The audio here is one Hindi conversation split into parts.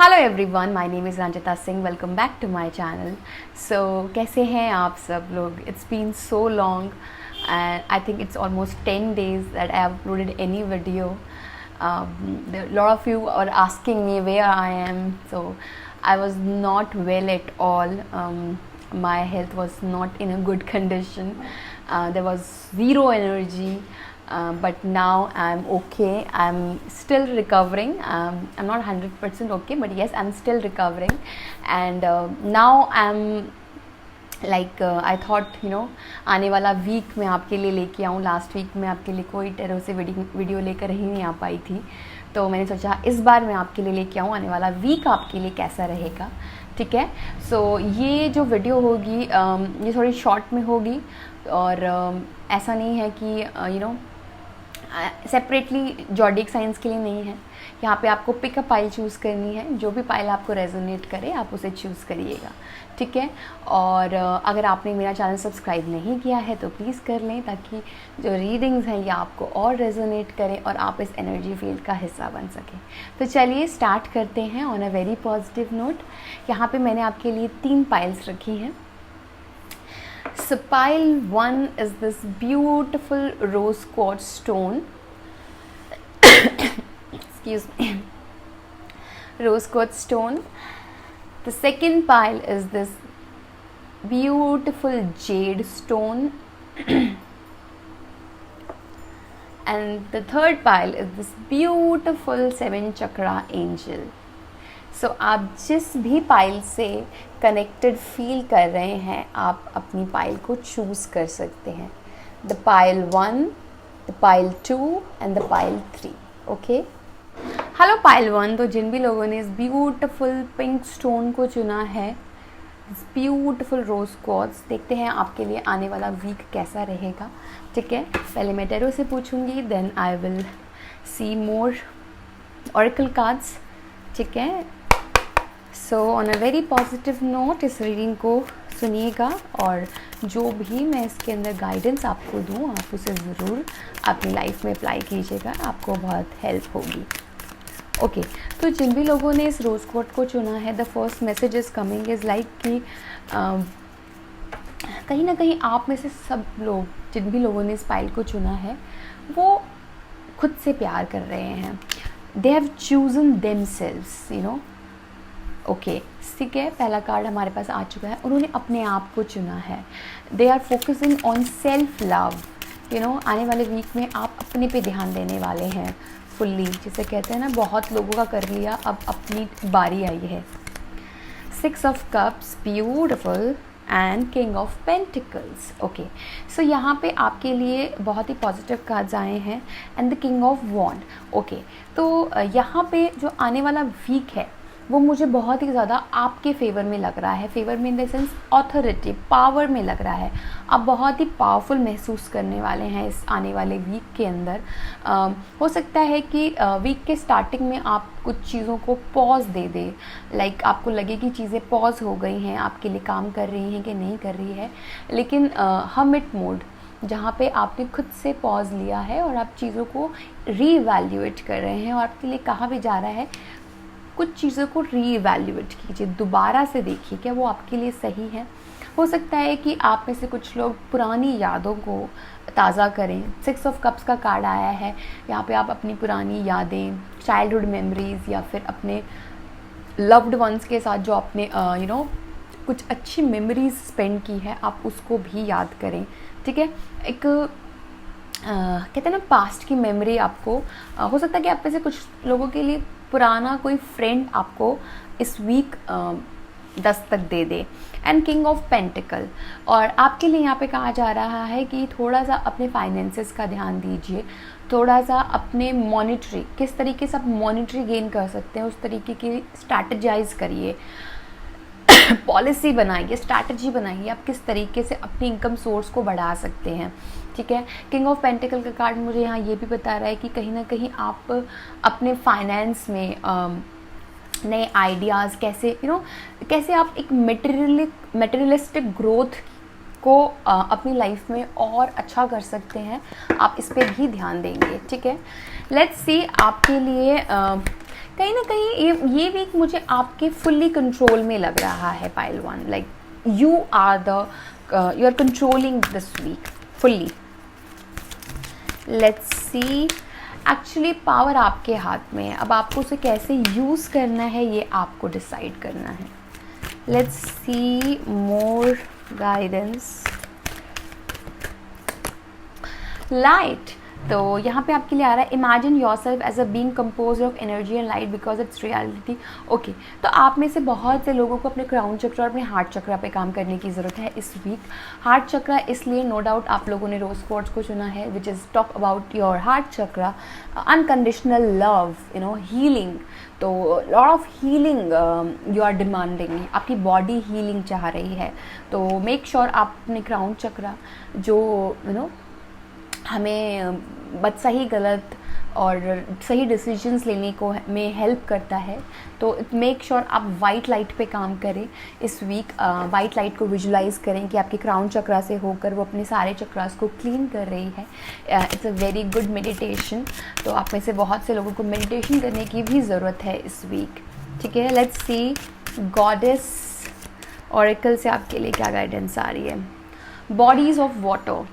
Hello everyone, my name is Ranjita Singh. Welcome back to my channel. So कैसे हैं आप सब लोग? It's been so long and I think it's almost 10 days that I have uploaded any video. Lot of you are asking me where I am. So I was not well at all. My health was not in a good condition. There was zero energy. But now I'm okay. I'm still recovering. I'm not 100% okay, but yes, I'm still recovering. And now I'm like I thought, आने वाला वीक मैं आपके लिए लेके आऊँ. लास्ट वीक मैं आपके लिए कोई टेरो से वीडियो लेकर ही नहीं आ पाई थी, तो मैंने सोचा इस बार मैं आपके लिए लेके आऊँ. आने वाला वीक आपके लिए कैसा रहेगा, ठीक है? सो ये जो वीडियो होगी ये थोड़ी शॉर्ट में होगी, और ऐसा नहीं है कि सेपरेटली जॉडिक साइंस के लिए नहीं है. यहाँ पे आपको पिक अ पाइल चूज़ करनी है. जो भी पाइल आपको रेजोनेट करे आप उसे चूज़ करिएगा, ठीक है? और अगर आपने मेरा चैनल सब्सक्राइब नहीं किया है तो प्लीज़ कर लें, ताकि जो रीडिंग्स हैं ये आपको और रेजोनेट करें और आप इस एनर्जी फील्ड का हिस्सा बन सकें. तो चलिए स्टार्ट करते हैं on a very positive note. यहाँ पे मैंने आपके लिए 3 पाइल्स रखी हैं. So pile 1 is this beautiful rose quartz stone. Excuse me. Rose quartz stone. The second pile is this beautiful jade stone. And the third pile is this beautiful 7 chakra angel. सो आप जिस भी पाइल से कनेक्टेड फील कर रहे हैं आप अपनी पाइल को चूज़ कर सकते हैं. The pile 1, the pile 2 and the pile 3. Okay, hello pile 1. तो जिन भी लोगों ने इस ब्यूटीफुल पिंक स्टोन को चुना है, इस ब्यूटीफुल रोज क्वार्ट्ज, देखते हैं आपके लिए आने वाला वीक कैसा रहेगा, ठीक है? पहले मैं टेरो से पूछूंगी, then I will see more oracle cards, ठीक है? So on a very positive note इस रीडिंग को सुनिएगा, और जो भी मैं इसके अंदर गाइडेंस आपको दूँ आप उसे ज़रूर अपनी लाइफ में अप्लाई कीजिएगा, आपको बहुत हेल्प होगी. ओके, तो जिन भी लोगों ने इस रोज़ क्वार्ट्ज को चुना है, the first message is coming is like कि कहीं ना कहीं आप में से सब लोग, जिन भी लोगों ने इस पाइल को चुना है, वो खुद से प्यार कर रहे हैं. They have chosen themselves, okay, ठीक है? पहला कार्ड हमारे पास आ चुका है. उन्होंने अपने आप को चुना है. They are focusing on self love. आने वाले वीक में आप अपने पे ध्यान देने वाले हैं फुल्ली. जिसे कहते हैं ना, बहुत लोगों का कर लिया, अब अपनी बारी आई है. 6 of cups, beautiful, and king of pentacles. Okay, so यहाँ पे आपके लिए बहुत ही पॉजिटिव कार्ड्स आए हैं. And the king of wand. Okay, तो यहाँ पे जो आने वाला वीक है वो मुझे बहुत ही ज़्यादा आपके फेवर में लग रहा है. फेवर में in the sense authority, power में लग रहा है. आप बहुत ही पावरफुल महसूस करने वाले हैं इस आने वाले वीक के अंदर. हो सकता है कि वीक के स्टार्टिंग में आप कुछ चीज़ों को पॉज दे दें. लाइक आपको लगे कि चीज़ें पॉज हो गई हैं, आपके लिए काम कर रही हैं कि नहीं कर रही है. लेकिन हमिट मोड, जहाँ पे आपने खुद से पॉज लिया है और आप चीज़ों को रीवैल्यूएट कर रहे हैं, और आपके लिए कहा भी जा रहा है कुछ चीज़ों को रीवैल्यूएट कीजिए, दोबारा से देखिए क्या वो आपके लिए सही है. हो सकता है कि आप में से कुछ लोग पुरानी यादों को ताज़ा करें. 6 ऑफ कप्स का कार्ड आया है. यहाँ पे आप अपनी पुरानी यादें, चाइल्डहुड मेमोरीज़, या फिर अपने लव्ड वंस के साथ जो आपने कुछ अच्छी मेमोरीज स्पेंड की है, आप उसको भी याद करें, ठीक है? एक कहते हैं ना, पास्ट की मेमोरी आपको हो सकता है कि आप में से कुछ लोगों के लिए पुराना कोई फ्रेंड आपको इस week Dastak they they. And king of pentacle, और आपके लिए यहाँ पे कहा जा रहा है कि थोड़ा सा अपने फाइनेंसेस का ध्यान दीजिए. थोड़ा सा अपने मॉनिटरी, किस तरीके से आप मॉनिटरी गेन कर सकते हैं उस तरीके की स्ट्रैटेजाइज करिए. पॉलिसी बनाइए, स्ट्रैटेजी बनाइए, आप किस तरीके से अपनी इनकम सोर्स को बढ़ा सकते हैं, ठीक है? किंग ऑफ पेंटिकल का कार्ड मुझे यहाँ ये भी बता रहा है कि कहीं ना कहीं आप अपने फाइनेंस में नए आइडियाज़, कैसे आप एक मटेरियलिस्टिक ग्रोथ को अपनी लाइफ में और अच्छा कर सकते हैं, आप इस पर भी ध्यान देंगे, ठीक है? लेट्स सी आपके लिए कहीं ना कहीं ये वीक मुझे आपके फुल्ली कंट्रोल में लग रहा है pile 1, like you are controlling this week fully. Let's see, actually power आपके हाथ में है, अब आपको उसे कैसे यूज़ करना है ये आपको डिसाइड करना है। Let's see more guidance. Light, तो यहाँ पे आपके लिए आ रहा है imagine yourself as a being compose of energy and light because it's reality. Okay, तो आप में से बहुत से लोगों को अपने क्राउन चक्र और अपने हार्ट चक्रा पे काम करने की ज़रूरत है इस वीक। हार्ट चक्रा इसलिए नो डाउट आप लोगों ने रोज क्वार्ट्ज को चुना है, which is talk about your heart chakra, unconditional love, you know, healing. तो lot of healing you are demanding, आपकी बॉडी हीलिंग चाह रही है। तो मेक श्योर आप अपने क्राउन चक्रा जो यू नो हमें सही गलत और सही डिसीजंस लेने को में हेल्प करता है, तो मेक श्योर आप वाइट लाइट पे काम करें इस वीक। वाइट लाइट को विजुलाइज करें कि आपके क्राउन चक्रा से होकर वो अपने सारे चक्रास को क्लीन कर रही है। It's a very good meditation. तो आप में से बहुत से लोगों को मेडिटेशन करने की भी ज़रूरत है इस वीक, ठीक है। लेट्स सी गॉडेस ऑरेकल से आपके लिए क्या गाइडेंस आ रही है। Bodies of water,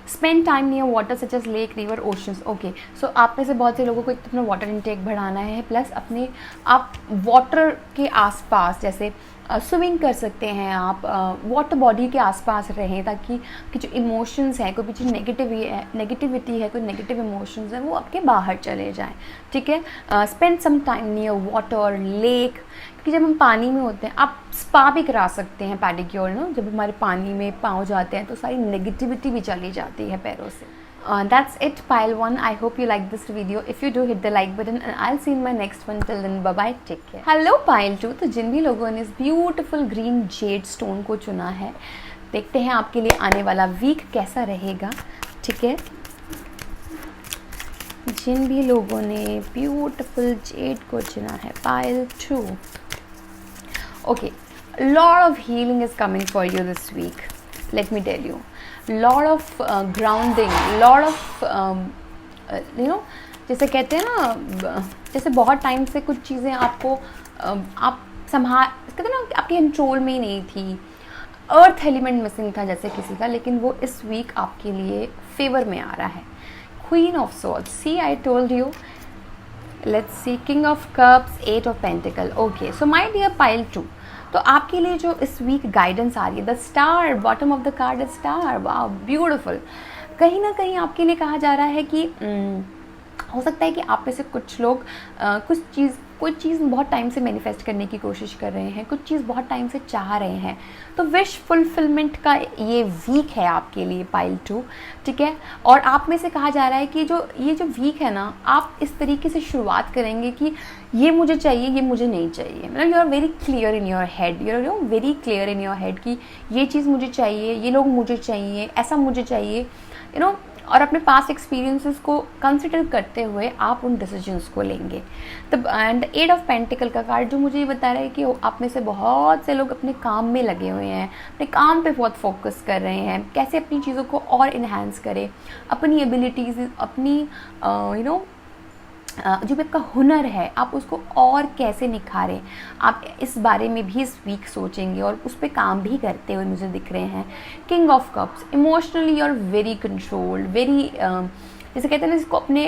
spend time near water such as lake, river, oceans. Okay, so आप में से बहुत से लोगों को एक तो अपना वाटर इंटेक बढ़ाना है, प्लस अपने आप वाटर के आसपास जैसे स्विमिंग कर सकते हैं आप, वाटर बॉडी के आसपास रहें ताकि कि जो इमोशंस हैं, कोई पीछे नेगेटिविटी है, कोई नेगेटिव इमोशंस हैं, वो आपके बाहर चले जाएं, ठीक है। Spend some time near water, lake, क्योंकि जब हम पानी में होते हैं आप स्पा भी करा सकते हैं, पैडिक्योर, नो, जब हमारे पानी में पाँव जाते हैं तो सारी नेगेटिविटी भी चली जाती है पैरों से। That's it, pile 1. I hope you like this video. If you do, hit the like button and I'll see you in my next one. Till then, bye bye, take care. Hello pile 2. तो जिन भी लोगों ने इस ब्यूटीफुल ग्रीन जेड स्टोन को चुना है, देखते हैं आपके लिए आने वाला वीक कैसा रहेगा, ठीक है। जिन भी लोगों ने ब्यूटीफुल जेड को चुना है, pile 2, okay, lot of healing is coming for you this week. Let me tell you, lot of grounding, lot of you know, जैसे कहते हैं ना, जैसे बहुत टाइम से कुछ चीज़ें आपको आप कहते हैं ना, आपके कंट्रोल में ही नहीं थी, अर्थ एलिमेंट मिसिंग था जैसे किसी का, लेकिन वो इस वीक आपके लिए फेवर में आ रहा है। Queen of swords, see I told you. Let's see, king of cups, 8 of pentacle. Okay, so my dear pile 2, तो आपके लिए जो इस वीक गाइडेंस आ रही है, the star, bottom of the card is star, वाह ब्यूटीफुल। कहीं ना कहीं आपके लिए कहा जा रहा है कि हो सकता है कि आप में से कुछ लोग कोई चीज़ बहुत टाइम से मैनिफेस्ट करने की कोशिश कर रहे हैं, कुछ चीज़ बहुत टाइम से चाह रहे हैं, तो विश फुलफिलमेंट का ये वीक है आपके लिए पाइल 2, ठीक है। और आप में से कहा जा रहा है कि ये जो वीक है ना, आप इस तरीके से शुरुआत करेंगे कि ये मुझे चाहिए, ये मुझे नहीं चाहिए, मतलब you are very clear in your head, you are very clear in your head कि ये चीज़ मुझे चाहिए, ये लोग मुझे चाहिए, ऐसा मुझे चाहिए, यू नो। और अपने पास एक्सपीरियंसेस को कंसिडर करते हुए आप उन डिसीजंस को लेंगे। तब एंड 8 ऑफ पेंटिकल का कार्ड जो मुझे ये बता रहा है कि आप में से बहुत से लोग अपने काम में लगे हुए हैं, अपने काम पे बहुत फोकस कर रहे हैं, कैसे अपनी चीज़ों को और इन्हांस करें, अपनी एबिलिटीज़, अपनी यू नो जो भी आपका हुनर है आप उसको और कैसे निखारें, आप इस बारे में भी इस वीक सोचेंगे और उस पर काम भी करते हुए मुझे दिख रहे हैं। King of cups, emotionally you are very controlled, very जैसे कहते हैं ना, इसको अपने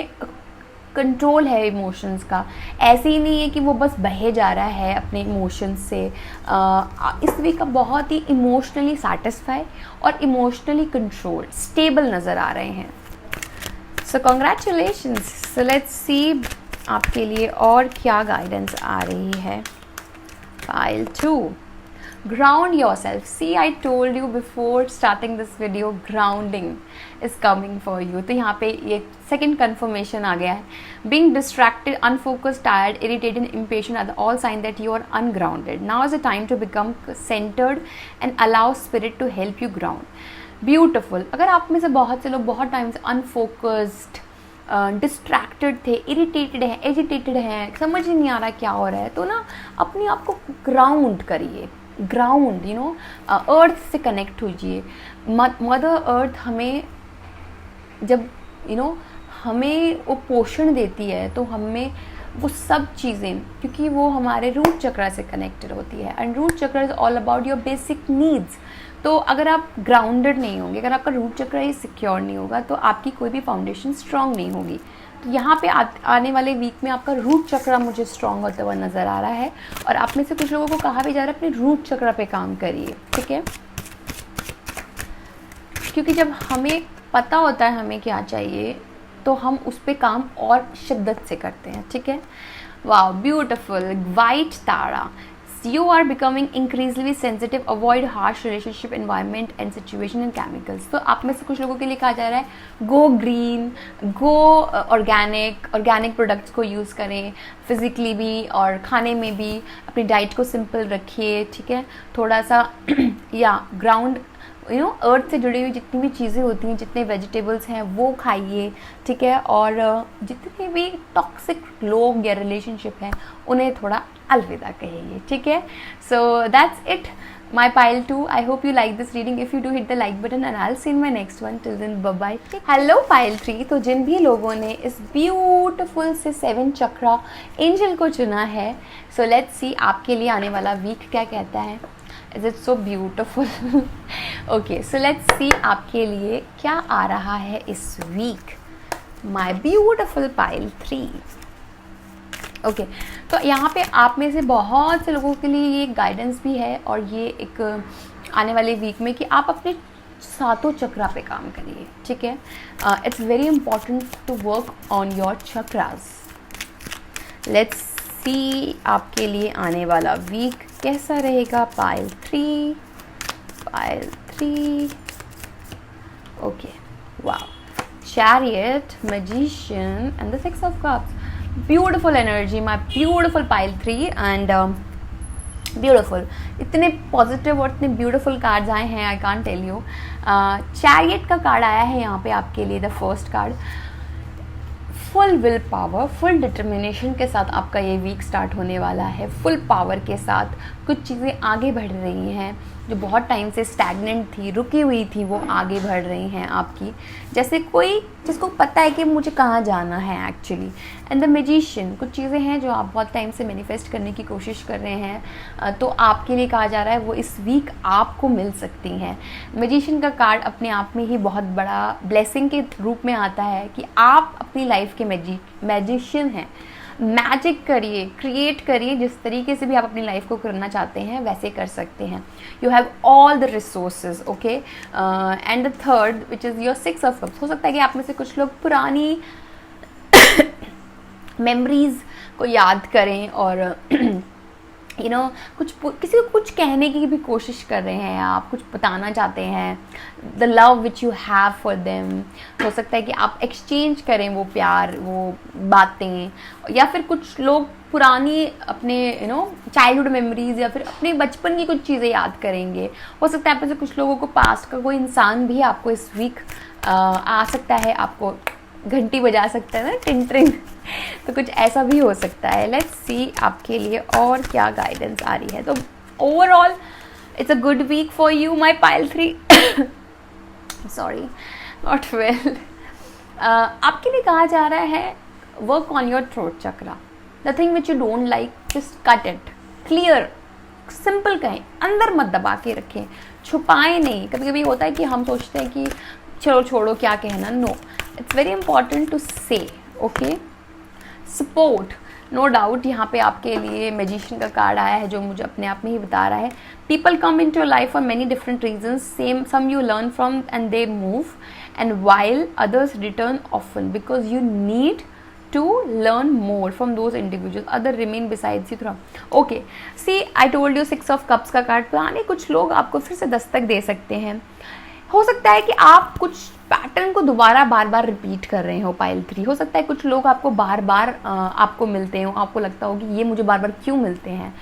कंट्रोल है इमोशंस का, ऐसे ही नहीं है कि वो बस बहे जा रहा है अपने इमोशंस से। इस वीक का बहुत ही इमोशनली सेटिस्फाई और इमोशनली कंट्रोल, स्टेबल नज़र आ रहे हैं। सो कॉन्ग्रेचुलेशंस। सो लेट्स सी आपके लिए और क्या गाइडेंस आ रही है। Pile 2, ground your self. See I told you before starting this video, grounding is coming for you. तो यहाँ पे ये सेकेंड कन्फर्मेशन आ गया है। Being distracted, unfocused, tired, irritated, impatient are all sign that you are ungrounded. Now is a time to become centred and allow spirit to help you ground. Beautiful. अगर आप में से बहुत से लोग बहुत टाइम से अनफोकस्ड, डिस्ट्रैक्टेड थे, इरिटेटेड हैं, एजिटेटेड हैं, समझ ही नहीं आ रहा क्या हो रहा है, तो ना अपने आप को ग्राउंड करिए, ग्राउंड, यू नो, अर्थ से कनेक्ट होइए। मदर अर्थ हमें जब हमें वो पोषण देती है तो हमें वो सब चीज़ें, क्योंकि वो हमारे रूट चक्र से कनेक्टेड होती है, एंड रूट चक्र is all about your basic needs. तो अगर आप ग्राउंडेड नहीं होंगे, अगर आपका रूट चक्र ही सिक्योर नहीं होगा, तो आपकी कोई भी फाउंडेशन स्ट्रांग नहीं होगी। तो यहाँ पे आने वाले वीक में आपका रूट चक्र मुझे स्ट्रांग होता हुआ नज़र आ रहा है, और आप में से कुछ लोगों को कहा भी जा रहा है अपने रूट चक्र पे काम करिए, ठीक है। क्योंकि जब हमें पता होता है हमें क्या चाहिए, तो हम उस पर काम और शिद्दत से करते हैं, ठीक है। Wow, beautiful. White Tara, you are becoming increasingly sensitive, avoid harsh relationship, environment and situation and chemicals। तो आप में से कुछ लोगों के लिए कहा जा रहा है गो ग्रीन, गो ऑर्गेनिक प्रोडक्ट्स को यूज़ करें, फिजिकली भी और खाने में भी अपनी डाइट को सिंपल रखिए, ठीक है। थोड़ा सा या ग्राउंड अर्थ से जुड़ी हुई जितनी भी चीज़ें होती हैं, जितने वेजिटेबल्स हैं वो खाइए, ठीक है। और जितने भी टॉक्सिक लोग या रिलेशनशिप हैं उन्हें थोड़ा अलविदा कहिए, ठीक है। So that's it my pile 2. I hope you like this reading. If you do, hit the like button and I'll see you in my next one. Till then, bye bye. Hello pile 3. तो जिन भी लोगों ने इस ब्यूटिफुल से 7 चक्रा एंजल को चुना है, so let's see आपके लिए आने वाला वीक क्या कहता है। Is it so beautiful? Okay, so let's see आपके लिए क्या आ रहा है इस week. My beautiful pile 3. Okay तो यहाँ पे आप में से बहुत से लोगों के लिए ये गाइडेंस भी है, और ये एक आने वाले वीक में कि आप अपने 7 चक्रा पे काम करिए, ठीक है। It's very important to work on your chakras. Let's see आपके लिए आने वाला वीक कैसा रहेगा। Pile 3, okay, wow, chariot, magician and the 6 of cups. Beautiful energy, my beautiful pile 3 and beautiful. इतने पॉजिटिव और इतने ब्यूटिफुल कार्ड्स आए हैं, I can't tell you. Chariot का कार्ड आया है यहाँ पे आपके लिए, the first card. Full willpower, full determination के साथ आपका ये वीक स्टार्ट होने वाला है। फुल पावर के साथ कुछ चीज़ें आगे बढ़ रही हैं जो बहुत टाइम से स्टैग्नेंट थी, रुकी हुई थी, वो आगे बढ़ रही हैं आपकी। जैसे कोई जिसको पता है कि मुझे कहाँ जाना है एक्चुअली। एंड द मैजिशियन, कुछ चीज़ें हैं जो आप बहुत टाइम से मैनिफेस्ट करने की कोशिश कर रहे हैं, तो आपके लिए कहा जा रहा है वो इस वीक आपको मिल सकती हैं। मैजिशियन का कार्ड अपने आप में ही बहुत बड़ा ब्लेसिंग के रूप में आता है कि आप अपनी लाइफ के मैजिशियन हैं। मैजिक करिए, क्रिएट करिए, जिस तरीके से भी आप अपनी लाइफ को करना चाहते हैं वैसे कर सकते हैं। You have all the resources, okay. And the third which is your 6 of cups. हो सकता है कि आप में से कुछ लोग पुरानी मेमोरीज को याद करें और किसी को कुछ कहने की भी कोशिश कर रहे हैं, आप कुछ बताना चाहते हैं, the love which you have for them. हो सकता है कि आप एक्सचेंज करें वो प्यार, वो बातें, या फिर कुछ लोग पुरानी अपने चाइल्डहुड मेमोरीज या फिर अपने बचपन की कुछ चीज़ें याद करेंगे। हो सकता है आप में से कुछ लोगों को पास्ट का कोई इंसान भी आपको इस वीक आ सकता है, आपको घंटी बजा सकता है ना, टिंग टिंग, तो कुछ ऐसा भी हो सकता है। लेट्स सी आपके लिए और क्या गाइडेंस आ रही है। तो overall it's a good week for you my pile 3। Sorry, not well. आपके लिए कहा जा रहा है work on your throat chakra. The thing which you don't like, just cut it, clear, simple कहें, अंदर मत दबा के रखें, छुपाएं नहीं। कभी कभी होता है कि हम सोचते हैं कि चलो छोड़ो क्या कहना, no, it's very important to say, okay. Support, no doubt यहाँ पे आपके लिए मैजिशियन का कार्ड आया है जो मुझे अपने आप में ही बता रहा है people come into your life for many different reasons, same some you learn from and they move, and while others return often because you need to learn more from those individuals, other remain besides you through. Okay, see I told you 6 of cups का कार्ड, पुराने कुछ लोग आपको फिर से दस्तक दे सकते हैं। हो सकता है कि आप कुछ पैटर्न को दोबारा बार बार रिपीट कर रहे हो पाइल 3। हो सकता है कुछ लोग आपको बार बार आपको मिलते हो, आपको लगता हो कि ये मुझे बार बार क्यों मिलते हैं।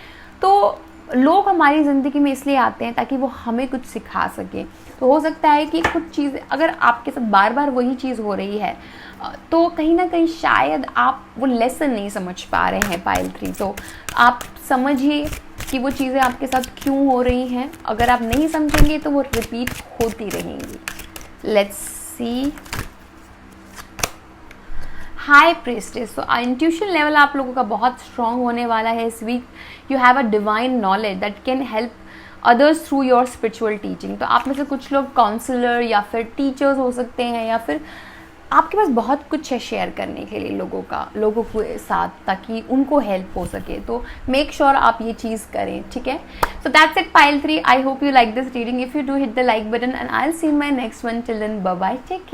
तो लोग हमारी ज़िंदगी में इसलिए आते हैं ताकि वो हमें कुछ सिखा सके। तो हो सकता है कि कुछ चीज़ अगर आपके साथ बार बार वही चीज़ हो रही है तो कहीं ना कहीं शायद आप वो लेसन नहीं समझ पा रहे हैं पाइल 3। तो आप समझिए कि वो चीज़ें आपके साथ क्यों हो रही हैं। अगर आप नहीं समझेंगे तो वो रिपीट होती रहेंगी। Let's see high priestess, so intuition level आप लोगों का बहुत स्ट्रॉन्ग होने वाला है इस week. You have a divine knowledge that can help others through your spiritual teaching. तो आप में से कुछ लोग काउंसलर या फिर टीचर्स हो सकते हैं, या फिर आपके पास बहुत कुछ है शेयर करने के लिए लोगों के साथ, ताकि उनको हेल्प हो सके. तो मेक श्योर आप ये चीज़ करें, ठीक है. So that's it pile 3. I hope you like this reading. If you do, hit the like button and I will see my next one. Till then, bye bye, take care.